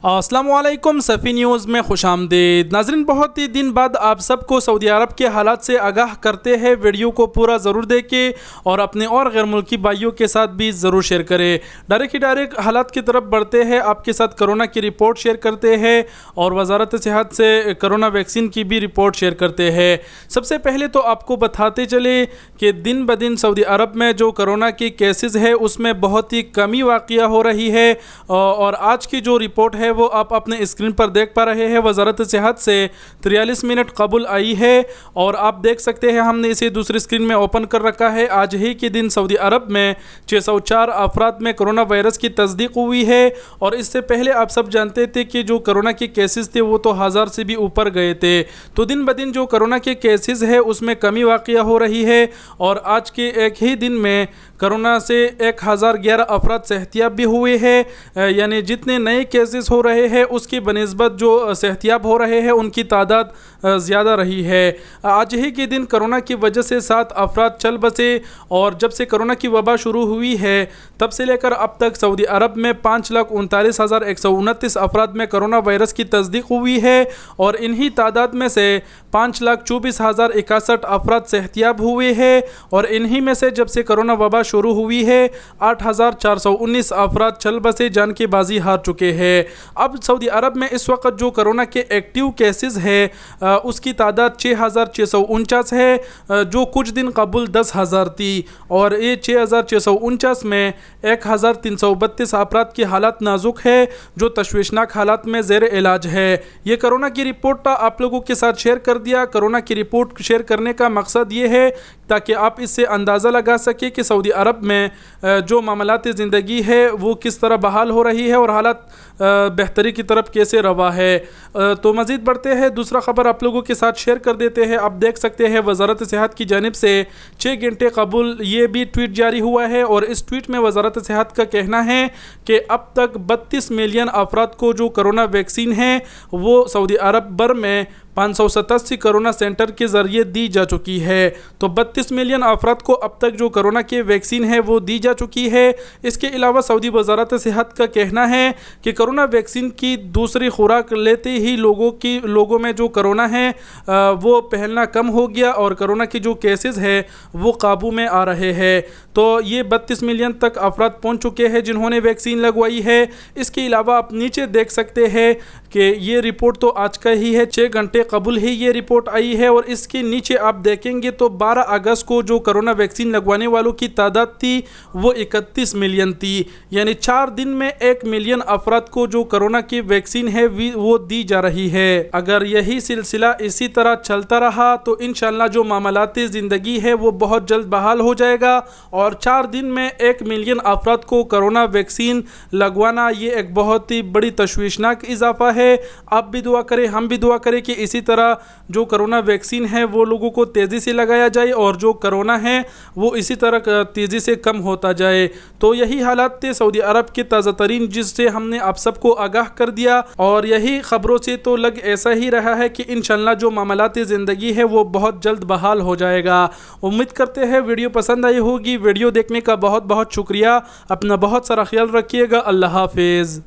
अस्सलाम वालेकुम सफ़ी न्यूज़ में खुशामदीद। नाज़रीन, बहुत ही दिन बाद आप सबको सऊदी अरब के हालात से आगाह करते हैं। वीडियो को पूरा ज़रूर देखें और अपने और गैर मुल्की भाइयों के साथ भी ज़रूर शेयर करें। डायरेक्ट हालात की तरफ बढ़ते हैं। आपके साथ कोरोना की रिपोर्ट शेयर करते हैं और वजारत सेहत से कोरोना वैक्सीन की भी रिपोर्ट शेयर करते हैं। सबसे पहले तो आपको बताते चले कि दिन ब दिन सऊदी अरब में जो कोरोना की केसेस है उसमें बहुत ही कमी वाक़या हो रही है और आज की जो रिपोर्ट है वो आप अपने स्क्रीन पर देख पा रहे हैं। वजारत सेहत से 43 मिनट कबल आई है और आप देख सकते हैं हमने इसे दूसरी स्क्रीन में ओपन कर रखा है। आज ही के दिन सऊदी अरब में 604 अफराद में कोरोना वायरस की तस्दीक हुई है और इससे पहले आप सब जानते थे कि जो कोरोना के केसेस थे वो तो 1000 से भी ऊपर गए थे। तो दिन ब दिन जो कोरोना के केसेस है उसमें कमी वाक़या हो रही है और आज के एक ही दिन में कोरोना से 1011 अफराद सेहतियाब भी हुए हैं। यानी जितने नए केसेस हो रहे हैं उसकी बनिस्बत जो सेहतियाब हो रहे हैं उनकी तादाद ज़्यादा रही है। आज ही के दिन कोरोना की वजह से 7 अफराद चल बसे और जब से कोरोना की वबा शुरू हुई है तब से लेकर अब तक सऊदी अरब में 5,39,129 अफराद में कोरोना वायरस की तस्दीक हुई है और इन्हीं तादाद में से 5,24,061 अफराद सेहतियाब हुए हैं और इन्हीं में से जब से कोरोना वबा शुरू हुई है 8,419 अफराद चल बसे जान की बाजी हार चुके हैं। अब सऊदी अरब में इस वक्त जो कोरोना के एक्टिव केसेस है उसकी तादाद 6,649 है जो कुछ दिन कबल 10,000 थी और ये 6,649 में 1,332 अफराद की हालत नाजुक है जो तशवीशनाक हालात में ज़ेर इलाज है। ये कोरोना की रिपोर्ट आप लोगों के साथ शेयर कर दिया। कोरोना की रिपोर्ट शेयर करने का मकसद ये है ताकि आप इससे अंदाज़ा लगा सकें कि सऊदी अरब में जो मामलात ज़िंदगी है वो किस तरह बहाल हो रही है और हालत बेहतरी की तरफ कैसे रवा है। तो मज़ीद बढ़ते हैं, दूसरा ख़बर आप लोगों के साथ शेयर कर देते हैं। आप देख सकते हैं वजारत सेहत की जानिब से 6 घंटे कबल ये भी ट्वीट जारी हुआ है और इस ट्वीट में वजारत सेहत का कहना है कि अब तक 32 मिलियन अफराद को जो कोरोना वैक्सीन है वो सऊदी अरब भर में 587 कोरोना सेंटर के ज़रिए दी जा चुकी है। तो 32 मिलियन अफराद को अब तक जो कोरोना की वैक्सीन है वो दी जा चुकी है। इसके अलावा सऊदी वजारत सेहत का कहना है कि कोरोना वैक्सीन की दूसरी खुराक लेते ही लोगों में जो कोरोना है वो फैलना कम हो गया और कोरोना की जो केसेस है वो काबू में आ रहे हैं। तो ये 32 मिलियन तक अफराद पहुँच चुके हैं जिन्होंने वैक्सीन लगवाई है। इसके अलावा आप नीचे देख सकते हैं कि ये रिपोर्ट तो आज का ही है, 6 घंटे कबल ही ये रिपोर्ट आई है और इसके नीचे आप देखेंगे तो 12 अगस्त को जो कोरोना वैक्सीन लगवाने वालों की तादाद थी वो 31 मिलियन थी। यानी 4 दिन में 1 मिलियन अफराद को जो कोरोना की वैक्सीन है वो दी जा रही है। अगर यही सिलसिला इसी तरह चलता रहा तो इंशाल्लाह जो मामलाती ज़िंदगी है वो बहुत जल्द बहाल हो जाएगा और 4 दिन में 1 मिलियन अफराद को कोरोना वैक्सीन लगवाना ये एक बहुत ही बड़ी तशवीशनाक इजाफा है। आप भी दुआ करें, हम भी दुआ करें कि इसी तरह जो कोरोना वैक्सीन है वो लोगों को तेज़ी से लगाया जाए और जो कोरोना है वो इसी तरह तेज़ी से कम होता जाए। तो यही हालात थे सऊदी अरब के ताज़ा तरीन जिससे हमने आप सबको आगाह कर दिया और यही ख़बरों से तो लग ऐसा ही रहा है कि इंशाल्लाह जो मामलाती ज़िंदगी है वो बहुत जल्द बहाल हो जाएगा। उम्मीद करते हैं वीडियो पसंद आई होगी। वीडियो देखने का बहुत बहुत शुक्रिया। अपना बहुत सारा ख्याल रखिएगा। अल्लाह हाफिज़।